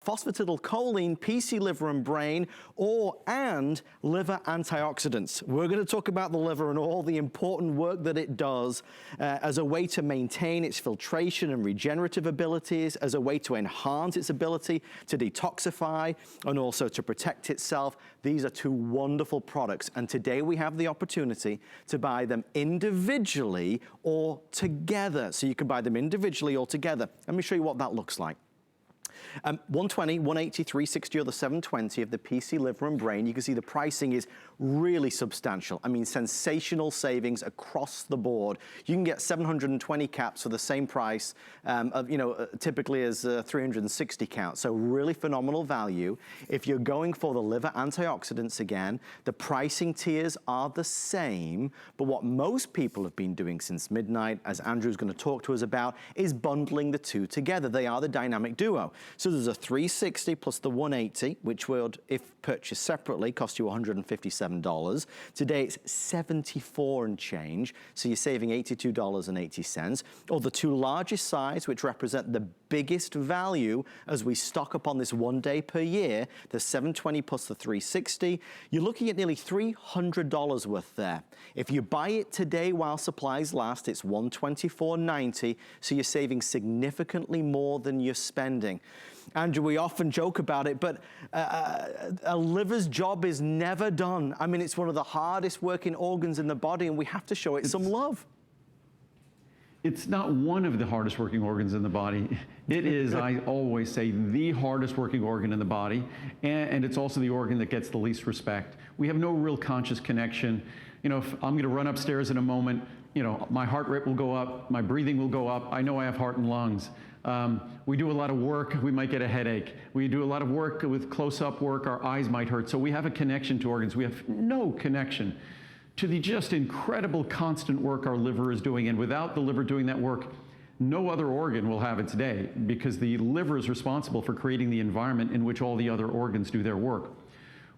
Phosphatidylcholine, PC liver and brain, and liver antioxidants. We're going to talk about the liver and all the important work that it does as a way to maintain its filtration and regenerative abilities, as a way to enhance its ability to detoxify and also to protect itself. These are two wonderful products, and today we have the opportunity to buy them individually or together. So you can buy them individually or together. Let me show you what that looks like. 120, 180, 360, or the 720 of the PC liver and brain. You can see the pricing is really substantial. I mean, sensational savings across the board. You can get 720 caps for the same price of, typically as 360 counts. So really phenomenal value. If you're going for the liver antioxidants again, the pricing tiers are the same, but what most people have been doing since midnight, as Andrew's going to talk to us about, is bundling the two together. They are the dynamic duo. So there's a 360 plus the 180, which would, if purchased separately, cost you $157. Today it's 74 and change, so you're saving $82.80. Or the two largest size, which represent the biggest value as we stock up on this 1 day per year, the 720 plus the 360, you're looking at nearly $300 worth there. If you buy it today while supplies last, it's $124.90, so you're saving significantly more than you're spending. Andrew, we often joke about it, but a liver's job is never done. I mean, it's one of the hardest working organs in the body, and we have to show it some love. It's not one of the hardest working organs in the body. It is, I always say, the hardest working organ in the body, and it's also the organ that gets the least respect. We have no real conscious connection. If I'm going to run upstairs in a moment, my heart rate will go up, my breathing will go up. I know I have heart and lungs. We do a lot of work, we might get a headache. We do a lot of work with close-up work, our eyes might hurt. So we have a connection to organs. We have no connection to the just incredible constant work our liver is doing. And without the liver doing that work, no other organ will have its day, because the liver is responsible for creating the environment in which all the other organs do their work.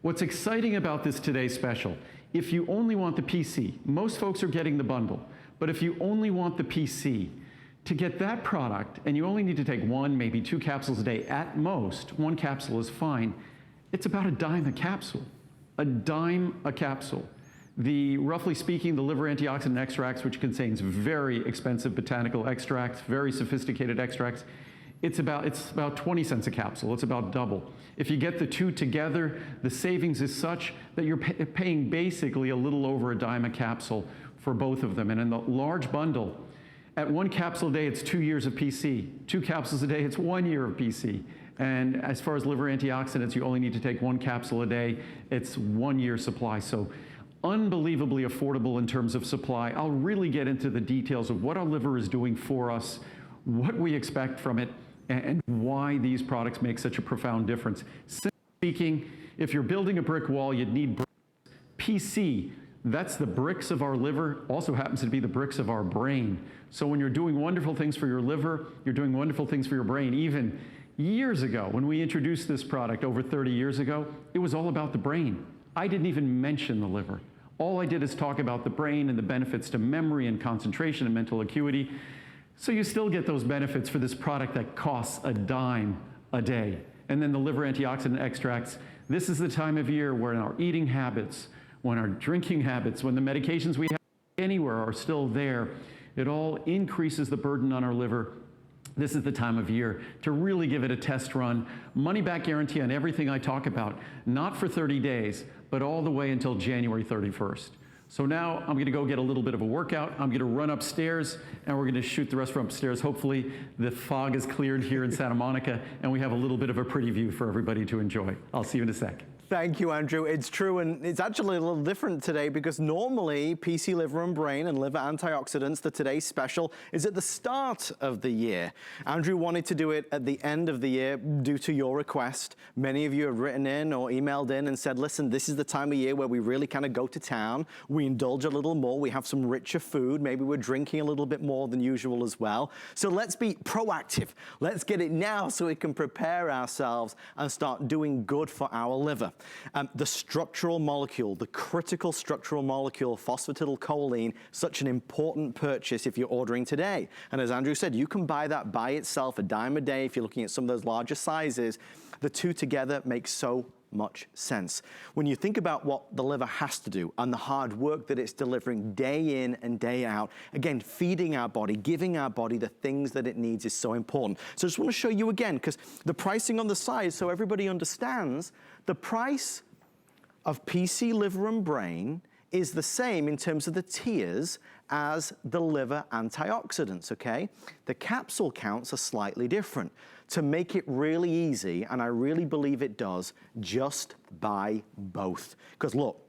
What's exciting about this today's special, if you only want the PC, most folks are getting the bundle, but if you only want the PC, to get that product, and you only need to take 1, maybe 2 capsules a day at most, 1 capsule is fine, it's about $0.10 a capsule. $0.10 a capsule. Roughly speaking, the liver antioxidant extracts, which contains very expensive botanical extracts, very sophisticated extracts, it's about 20 cents a capsule. It's about double. If you get the two together, the savings is such that you're paying basically a little over $0.10 a capsule for both of them. And in the large bundle, at 1 capsule a day, it's 2 years of PC. 2 capsules a day, it's 1 year of PC. And as far as liver antioxidants, you only need to take 1 capsule a day. It's 1 year supply. So unbelievably affordable in terms of supply. I'll really get into the details of what our liver is doing for us, what we expect from it, and why these products make such a profound difference. Simply speaking, if you're building a brick wall, you'd need bricks. PC, that's the bricks of our liver, also happens to be the bricks of our brain. So when you're doing wonderful things for your liver, you're doing wonderful things for your brain. Even years ago, when we introduced this product over 30 years ago, it was all about the brain. I didn't even mention the liver. All I did is talk about the brain and the benefits to memory and concentration and mental acuity. So you still get those benefits for this product that costs $0.10 a day. And then the liver antioxidant extracts, this is the time of year when our eating habits, when our drinking habits, when the medications we have anywhere are still there, it all increases the burden on our liver. This is the time of year to really give it a test run. Money back guarantee on everything I talk about, not for 30 days, but all the way until January 31st. So now I'm gonna go get a little bit of a workout. I'm gonna run upstairs, and we're gonna shoot the rest from upstairs. Hopefully the fog is cleared here in Santa Monica, and we have a little bit of a pretty view for everybody to enjoy. I'll see you in a sec. Thank you, Andrew. It's true, and it's actually a little different today because normally PC liver and brain and liver antioxidants, the today's special, is at the start of the year. Andrew wanted to do it at the end of the year due to your request. Many of you have written in or emailed in and said, listen, this is the time of year where we really kind of go to town. we indulge a little more, we have some richer food, maybe we're drinking a little bit more than usual as well. So let's be proactive. Let's get it now so we can prepare ourselves and start doing good for our liver. The structural molecule, the critical structural molecule, phosphatidylcholine, such an important purchase if you're ordering today. And as Andrew said, you can buy that by itself, a dime a day if you're looking at some of those larger sizes. The two together make so much sense. When you think about what the liver has to do and the hard work that it's delivering day in and day out, again, feeding our body, giving our body the things that it needs is so important. So I just want to show you again, because the pricing on the side, so everybody understands, the price of PC, liver, and brain is the same in terms of the tiers as the liver antioxidants, okay? The capsule counts are slightly different. To make it really easy, and I really believe it does, just buy both. Because look,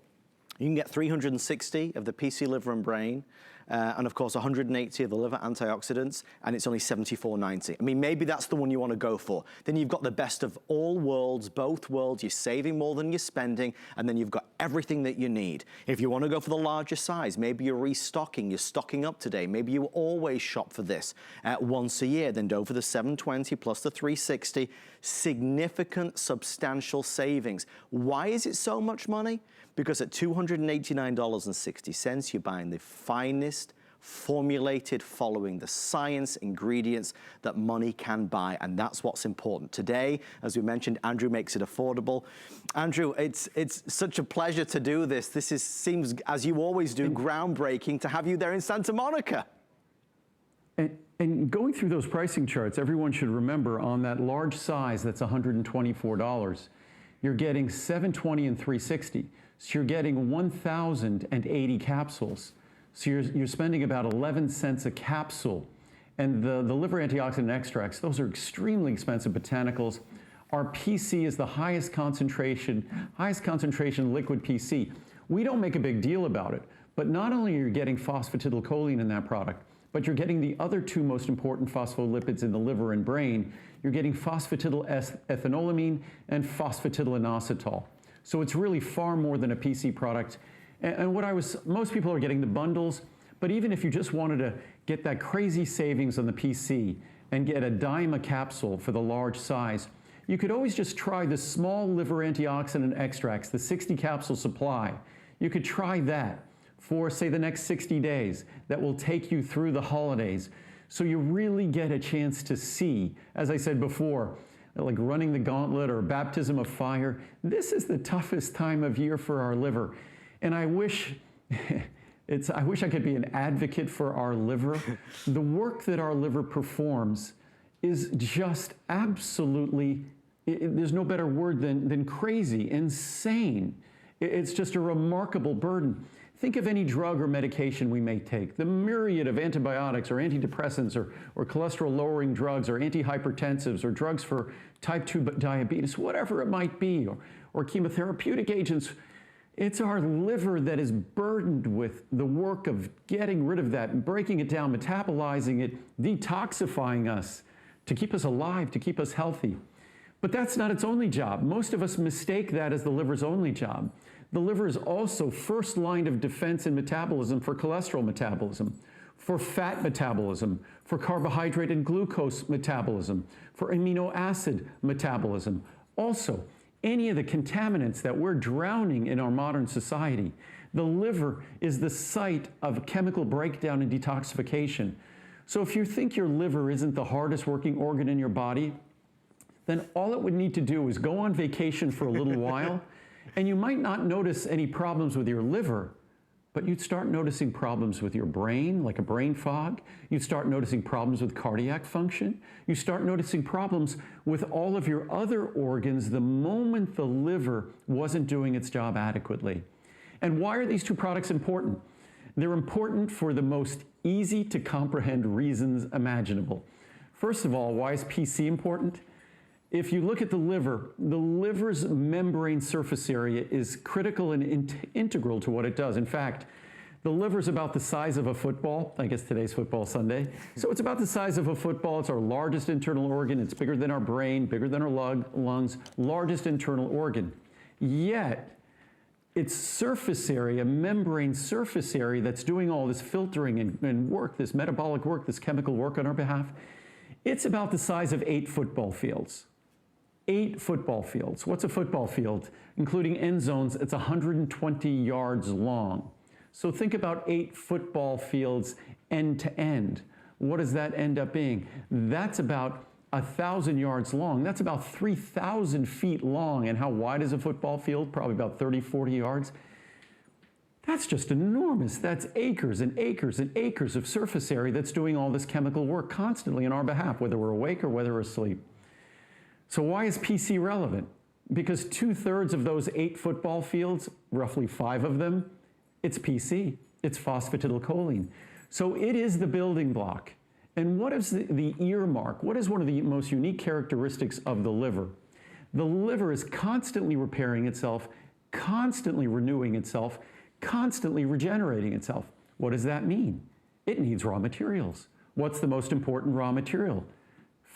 you can get 360 of the PC, liver, and brain, and of course 180 of the liver antioxidants, and it's only $74.90. I mean, maybe that's the one you want to go for. Then you've got the best of all worlds, both worlds. You're saving more than you're spending, and then you've got everything that you need. If you want to go for the larger size, maybe you're restocking, you're stocking up today. Maybe you always shop for this once a year, then go for the 720 plus the 360. Significant, substantial savings. Why is it so much money? Because at $289.60, you're buying the finest, formulated, following the science ingredients that money can buy, and that's what's important. Today, as we mentioned, Andrew makes it affordable. Andrew, it's such a pleasure to do this. This seems, as you always do, groundbreaking to have you there in Santa Monica. And going through those pricing charts, everyone should remember on that large size, that's $124, you're getting $720 and $360. So you're getting 1,080 capsules. So you're spending about 11 cents a capsule. And the liver antioxidant extracts, those are extremely expensive botanicals. Our PC is the highest concentration liquid PC. We don't make a big deal about it, but not only are you getting phosphatidylcholine in that product, but you're getting the other two most important phospholipids in the liver and brain. You're getting phosphatidylethynolamine and phosphatidylinositol. So it's really far more than a PC product. And most people are getting the bundles, but even if you just wanted to get that crazy savings on the PC and get a dime a capsule for the large size, you could always just try the small liver antioxidant extracts, the 60 capsule supply. You could try that for, say, the next 60 days. That will take you through the holidays. So you really get a chance to see, as I said before, like running the gauntlet or baptism of fire. This is the toughest time of year for our liver. And I wish I could be an advocate for our liver. The work that our liver performs is just absolutely, there's no better word than crazy, insane. It's just a remarkable burden. Think of any drug or medication we may take. The myriad of antibiotics or antidepressants or cholesterol-lowering drugs or antihypertensives or drugs for type 2 diabetes, whatever it might be, or chemotherapeutic agents. It's our liver that is burdened with the work of getting rid of that, breaking it down, metabolizing it, detoxifying us to keep us alive, to keep us healthy. But that's not its only job. Most of us mistake that as the liver's only job. The liver is also first line of defense in metabolism for cholesterol metabolism, for fat metabolism, for carbohydrate and glucose metabolism, for amino acid metabolism. Also, any of the contaminants that we're drowning in our modern society. The liver is the site of chemical breakdown and detoxification. So if you think your liver isn't the hardest working organ in your body, then all it would need to do is go on vacation for a little while, and you might not notice any problems with your liver, but you'd start noticing problems with your brain, like a brain fog. You'd start noticing problems with cardiac function. You start noticing problems with all of your other organs the moment the liver wasn't doing its job adequately. And why are these two products important? They're important for the most easy to comprehend reasons imaginable. First of all, why is PC important? If you look at the liver's membrane surface area is critical and integral to what it does. In fact, the liver's about the size of a football. I guess today's football Sunday. So it's about the size of a football. It's our largest internal organ. It's bigger than our brain, bigger than our lungs, largest internal organ. Yet, its surface area, membrane surface area that's doing all this filtering and work, this metabolic work, this chemical work on our behalf, it's about the size of 8 football fields. 8 football fields. What's a football field? Including end zones, it's 120 yards long. So think about 8 football fields end to end. What does that end up being? That's about 1,000 yards long. That's about 3,000 feet long. And how wide is a football field? Probably about 30, 40 yards. That's just enormous. That's acres and acres and acres of surface area that's doing all this chemical work constantly on our behalf, whether we're awake or whether we're asleep. So why is PC relevant? Because 2/3 of those 8 football fields, roughly 5 of them, it's PC. It's phosphatidylcholine. So it is the building block. And what is the earmark? What is one of the most unique characteristics of the liver? The liver is constantly repairing itself, constantly renewing itself, constantly regenerating itself. What does that mean? It needs raw materials. What's the most important raw material?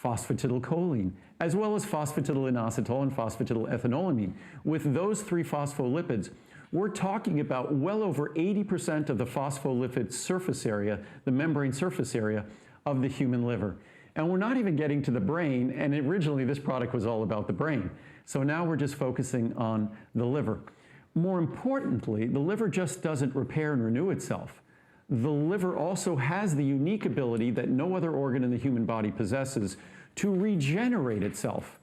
Phosphatidylcholine, as well as phosphatidylinositol and phosphatidylethynolamine. With those 3 phospholipids, we're talking about well over 80% of the phospholipid surface area, the membrane surface area of the human liver. And we're not even getting to the brain, and originally this product was all about the brain. So now we're just focusing on the liver. More importantly, the liver just doesn't repair and renew itself. The liver also has the unique ability that no other organ in the human body possesses to regenerate itself.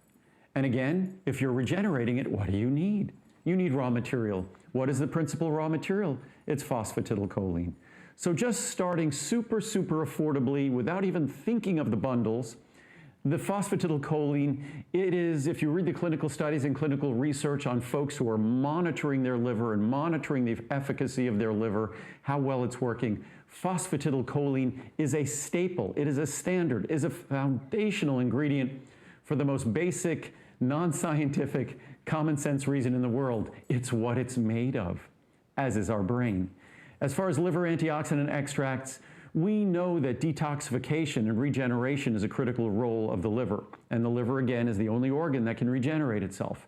And again, if you're regenerating it, what do you need? You need raw material. What is the principal raw material? It's phosphatidylcholine. So just starting super affordably without even thinking of the bundles, the phosphatidylcholine, it is, if you read the clinical studies and clinical research on folks who are monitoring their liver and monitoring the efficacy of their liver, how well it's working, phosphatidylcholine is a staple, it is a standard, is a foundational ingredient for the most basic, non-scientific, common sense reason in the world. It's what it's made of, as is our brain. As far as liver antioxidant extracts, we know that detoxification and regeneration is a critical role of the liver. And the liver, again, is the only organ that can regenerate itself.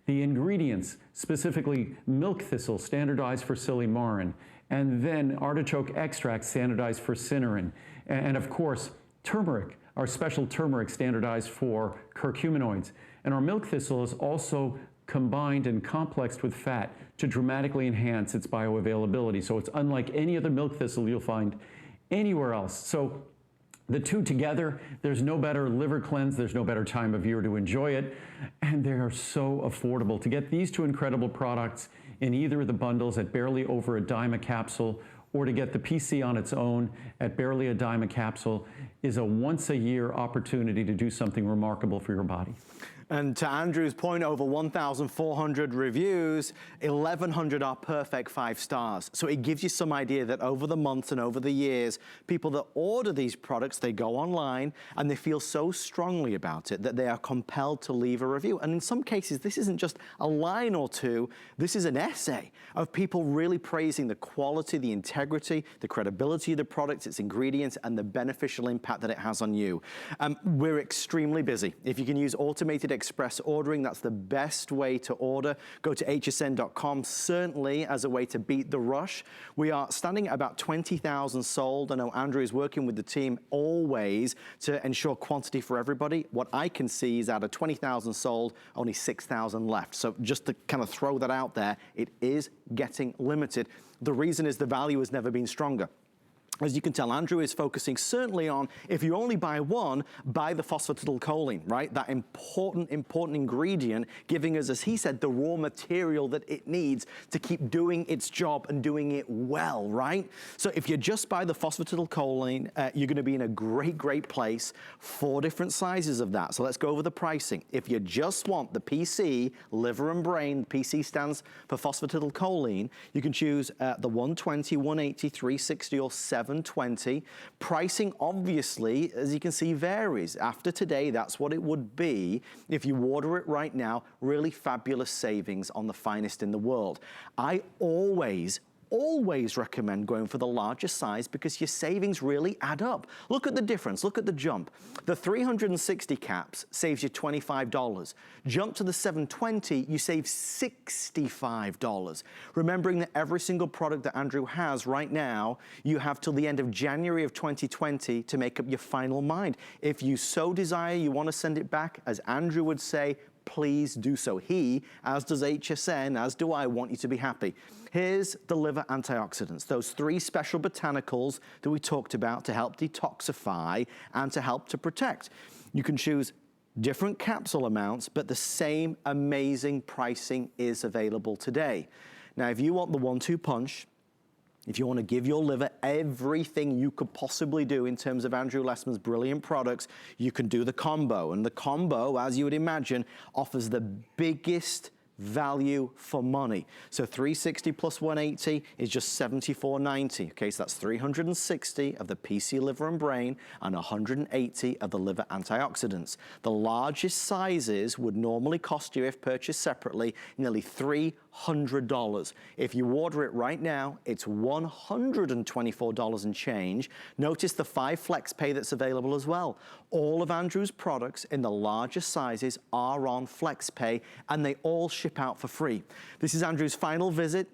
The ingredients, specifically milk thistle, standardized for Silymarin, and then artichoke extract, standardized for Silymarin, and of course, turmeric, our special turmeric standardized for curcuminoids. And our milk thistle is also combined and complexed with fat to dramatically enhance its bioavailability. So it's unlike any other milk thistle you'll find anywhere else. So the two together, there's no better liver cleanse, there's no better time of year to enjoy it, and they are so affordable. To get these 2 incredible products in either of the bundles at barely over a dime a capsule, or to get the PC on its own at barely a dime a capsule, is a once-a-year opportunity to do something remarkable for your body. And to Andrew's point, over 1,400 reviews, 1,100 are perfect 5 stars. So it gives you some idea that over the months and over the years, people that order these products, they go online and they feel so strongly about it that they are compelled to leave a review. And in some cases, this isn't just a line or 2, this is an essay of people really praising the quality, the integrity, the credibility of the product, its ingredients, and the beneficial impact that it has on you. We're extremely busy. If you can use automated express ordering, that's the best way to order. Go to hsn.com, certainly as a way to beat the rush. We are standing at about 20,000 sold. I know Andrew is working with the team always to ensure quantity for everybody. What I can see is out of 20,000 sold, only 6,000 left. So just to kind of throw that out there, it is getting limited. The reason is the value has never been stronger. As you can tell, Andrew is focusing certainly on, if you only buy one, buy the phosphatidylcholine, right? That important ingredient, giving us, as he said, the raw material that it needs to keep doing its job and doing it well, right? So if you just buy the phosphatidylcholine, you're gonna be in a great place. 4 different sizes of that. So let's go over the pricing. If you just want the PC, liver and brain, PC stands for phosphatidylcholine, you can choose the 120, 180, 360, or 720. Pricing, obviously, as you can see, varies. After today, that's what it would be if you order it right now. Really fabulous savings on the finest in the world. I always always recommend going for the larger size because your savings really add up. Look at the difference, look at the jump. The 360 caps saves you $25. Jump to the 720, you save $65. Remembering that every single product that Andrew has right now, you have till the end of January of 2020 to make up your final mind. If you so desire, you want to send it back, as Andrew would say, please do so. He, as does HSN, as do I, want you to be happy. Here's the liver antioxidants, those 3 special botanicals that we talked about to help detoxify and to help to protect. You can choose different capsule amounts, but the same amazing pricing is available today. Now, if you want the 1-2 punch, if you want to give your liver everything you could possibly do in terms of Andrew Lessman's brilliant products, you can do the combo. And the combo, as you would imagine, offers the biggest value for money. So 360 plus 180 is just $74.90. Okay, so that's 360 of the PC liver and brain and 180 of the liver antioxidants. The largest sizes would normally cost you, if purchased separately, nearly $300. If you order it right now, it's $124 and change. Notice the 5 flex pay that's available as well. All of Andrew's products in the largest sizes are on flex pay, and they all ship out for free. This is Andrew's final visit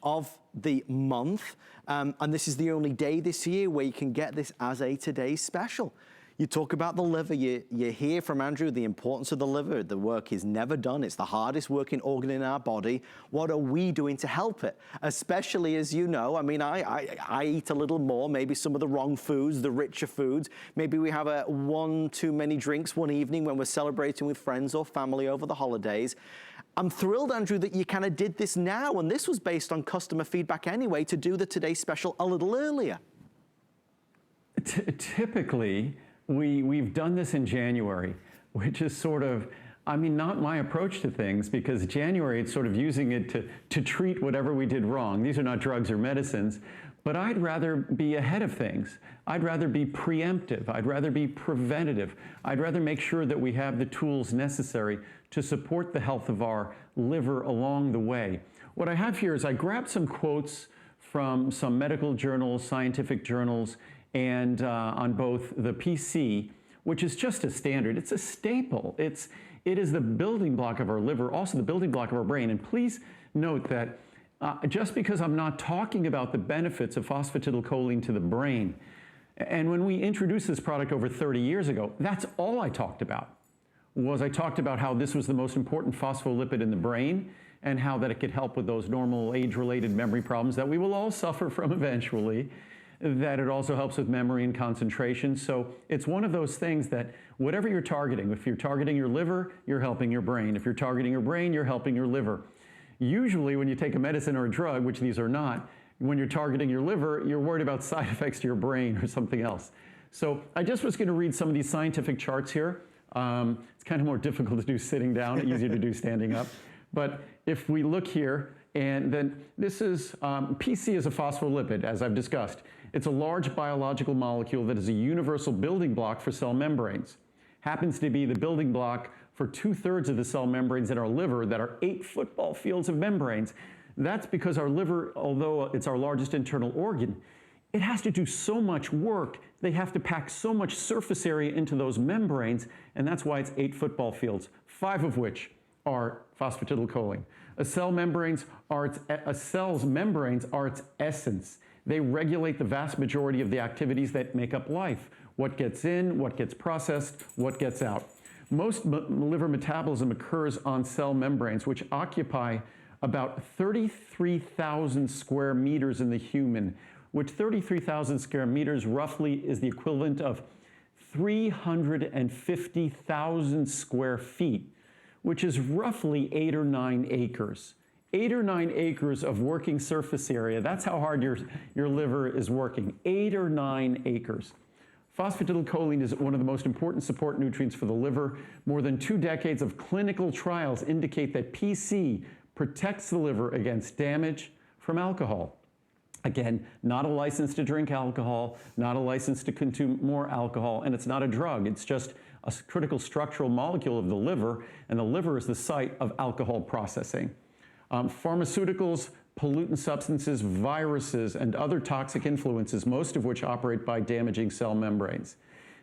of the month, and this is the only day this year where you can get this as a today's special. You talk about the liver, you hear from Andrew the importance of the liver. The work is never done. It's the hardest working organ in our body. What are we doing to help it? Especially, as you know, I mean, I eat a little more, maybe some of the wrong foods, the richer foods. Maybe we have one too many drinks one evening when we're celebrating with friends or family over the holidays. I'm thrilled, Andrew, that you kind of did this now, and this was based on customer feedback anyway, to do the Today Special a little earlier. Typically, we've done this in January, which is sort of, I mean, not my approach to things, because January, it's sort of using it to treat whatever we did wrong. These are not drugs or medicines, but I'd rather be ahead of things. I'd rather be preemptive. I'd rather be preventative. I'd rather make sure that we have the tools necessary to support the health of our liver along the way. What I have here is I grabbed some quotes from some medical journals, scientific journals, and on both the PC, which is just a standard. It's a staple. It is the building block of our liver, also the building block of our brain. And please note that just because I'm not talking about the benefits of phosphatidylcholine to the brain, and when we introduced this product over 30 years ago, that's all I talked about. I talked about how this was the most important phospholipid in the brain, and how that it could help with those normal age-related memory problems that we will all suffer from eventually, that it also helps with memory and concentration. So it's one of those things that whatever you're targeting, if you're targeting your liver, you're helping your brain. If you're targeting your brain, you're helping your liver. Usually when you take a medicine or a drug, which these are not, when you're targeting your liver, you're worried about side effects to your brain or something else. So I just was going to read some of these scientific charts here. It's kind of more difficult to do sitting down, easier to do standing up. But if we look here, and then this is, PC is a phospholipid, as I've discussed. It's a large biological molecule that is a universal building block for cell membranes. Happens to be the building block for 2/3 of the cell membranes in our liver that are 8 football fields of membranes. That's because our liver, although it's our largest internal organ, it has to do so much work. They have to pack so much surface area into those membranes, and that's why it's 8 football fields, 5 of which are phosphatidylcholine. A cell's membranes are its essence. They regulate the vast majority of the activities that make up life. What gets in, what gets processed, what gets out. Most liver metabolism occurs on cell membranes, which occupy about 33,000 square meters in the human, which 33,000 square meters roughly is the equivalent of 350,000 square feet, which is roughly 8 or 9 acres. 8 or 9 acres of working surface area. That's how hard your liver is working. 8 or 9 acres. Phosphatidylcholine is one of the most important support nutrients for the liver. More than 2 decades of clinical trials indicate that PC protects the liver against damage from alcohol. Again, not a license to drink alcohol, not a license to consume more alcohol, and it's not a drug. It's just a critical structural molecule of the liver, and the liver is the site of alcohol processing. Pharmaceuticals pollutant substances, viruses, and other toxic influences, most of which operate by damaging cell membranes.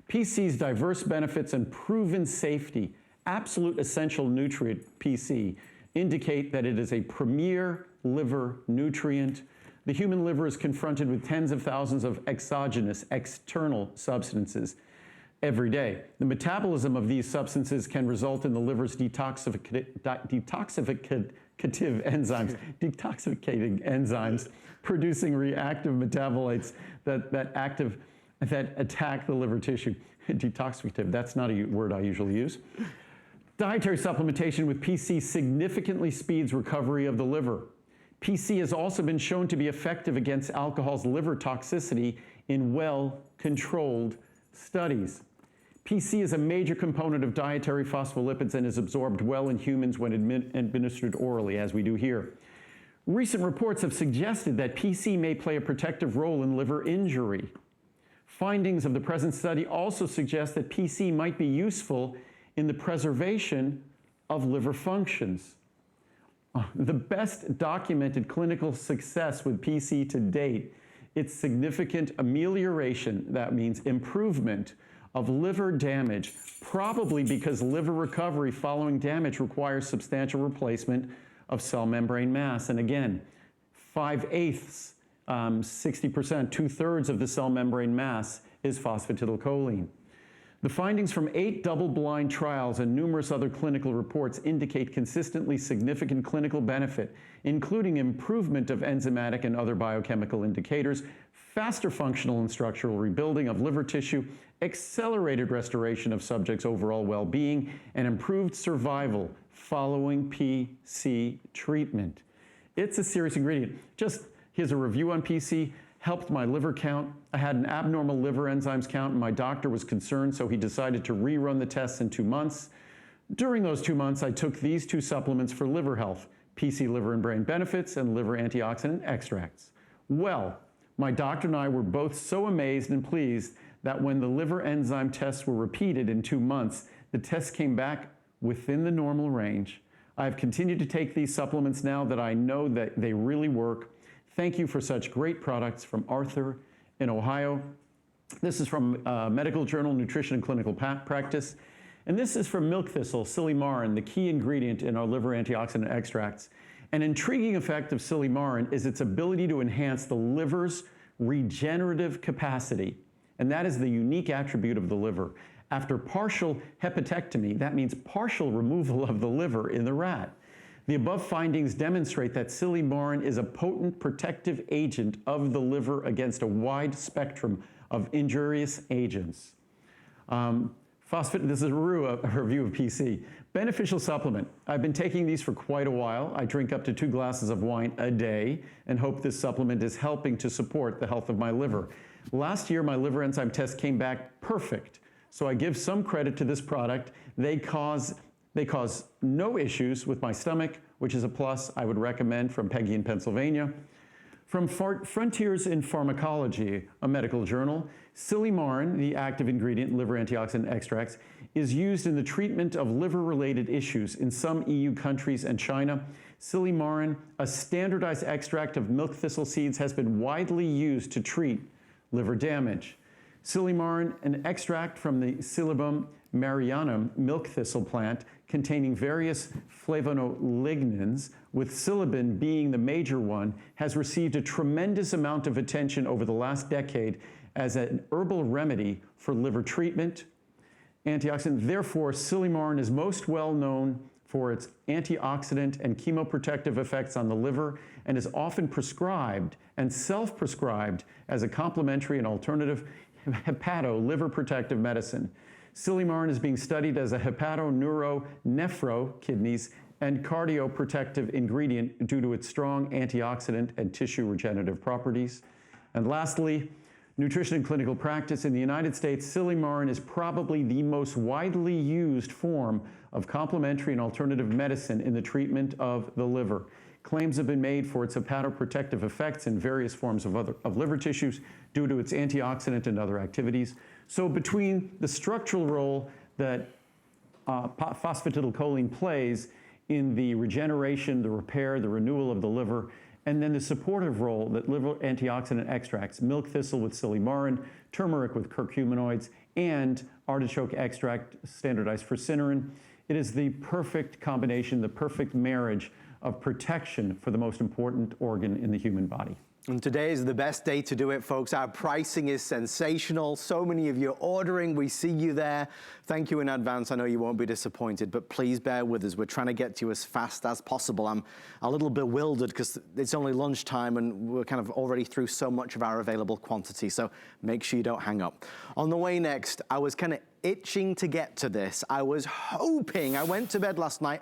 PC's diverse benefits and proven safety, absolute essential nutrient PC, indicate that it is a premier liver nutrient. The human liver is confronted with tens of thousands of exogenous, external substances every day. The metabolism of these substances can result in the liver's detoxificating enzymes, producing reactive metabolites that attack the liver tissue. Detoxificative, that's not a word I usually use. Dietary supplementation with PC significantly speeds recovery of the liver. PC has also been shown to be effective against alcohol's liver toxicity in well-controlled studies. PC is a major component of dietary phospholipids and is absorbed well in humans when administered orally, as we do here. Recent reports have suggested that PC may play a protective role in liver injury. Findings of the present study also suggest that PC might be useful in the preservation of liver functions. The best documented clinical success with PC to date, its significant amelioration, that means improvement, of liver damage, probably because liver recovery following damage requires substantial replacement of cell membrane mass. And again, 5/8, 60%, 2/3 of the cell membrane mass is phosphatidylcholine. The findings from 8 double-blind trials and numerous other clinical reports indicate consistently significant clinical benefit, including improvement of enzymatic and other biochemical indicators, faster functional and structural rebuilding of liver tissue, accelerated restoration of subjects' overall well-being, and improved survival following PC treatment. It's a serious ingredient. Just here's a review on PC. Helped my liver count. I had an abnormal liver enzymes count, and my doctor was concerned, so he decided to rerun the tests in 2 months. During those 2 months, I took these 2 supplements for liver health, PC Liver and Brain Benefits and Liver Antioxidant Extracts. Well, my doctor and I were both so amazed and pleased that when the liver enzyme tests were repeated in 2 months, the tests came back within the normal range. I've continued to take these supplements now that I know that they really work. Thank you for such great products from Arthur in Ohio. This is from Medical Journal Nutrition and Clinical Practice. And this is from milk thistle, Silymarin, the key ingredient in our liver antioxidant extracts. An intriguing effect of Silymarin is its ability to enhance the liver's regenerative capacity. And that is the unique attribute of the liver. After partial hepatectomy, that means partial removal of the liver in the rat. The above findings demonstrate that Silymarin is a potent protective agent of the liver against a wide spectrum of injurious agents. This is a review of PC. Beneficial supplement. I've been taking these for quite a while. I drink up to 2 glasses of wine a day and hope this supplement is helping to support the health of my liver. Last year, my liver enzyme test came back perfect. So I give some credit to this product. They cause no issues with my stomach, which is a plus. I would recommend from Peggy in Pennsylvania. From Frontiers in Pharmacology, a medical journal, Silymarin, the active ingredient in liver antioxidant extracts, is used in the treatment of liver-related issues in some EU countries and China. Silymarin, a standardized extract of milk thistle seeds, has been widely used to treat liver damage. Silymarin, an extract from the Silybum marianum milk thistle plant containing various flavonolignans, with silibin being the major one, has received a tremendous amount of attention over the last decade as an herbal remedy for liver treatment. Antioxidant. Therefore, Silymarin is most well known for its antioxidant and chemoprotective effects on the liver and is often prescribed and self-prescribed as a complementary and alternative hepato-liver protective medicine. Silymarin is being studied as a hepato-neuro-nephro kidneys and cardioprotective ingredient due to its strong antioxidant and tissue regenerative properties. And lastly, nutrition and clinical practice. In the United States, Silymarin is probably the most widely used form of complementary and alternative medicine in the treatment of the liver. Claims have been made for its hepatoprotective effects in various forms of liver tissues due to its antioxidant and other activities. So between the structural role that phosphatidylcholine plays in the regeneration, the repair, the renewal of the liver, And then the supportive role that liver antioxidant extracts, milk thistle with Silymarin, turmeric with curcuminoids, and artichoke extract standardized for Silymarin. It is the perfect combination, the perfect marriage of protection for the most important organ in the human body. And today is the best day to do it, folks. Our pricing is sensational. So many of you are ordering. We see you there. Thank you in advance. I know you won't be disappointed, but please bear with us. We're trying to get to you as fast as possible. I'm a little bewildered because it's only lunchtime and we're kind of already through so much of our available quantity. So make sure you don't hang up. On the way next, I was kind of itching to get to this. I was hoping, I went to bed last night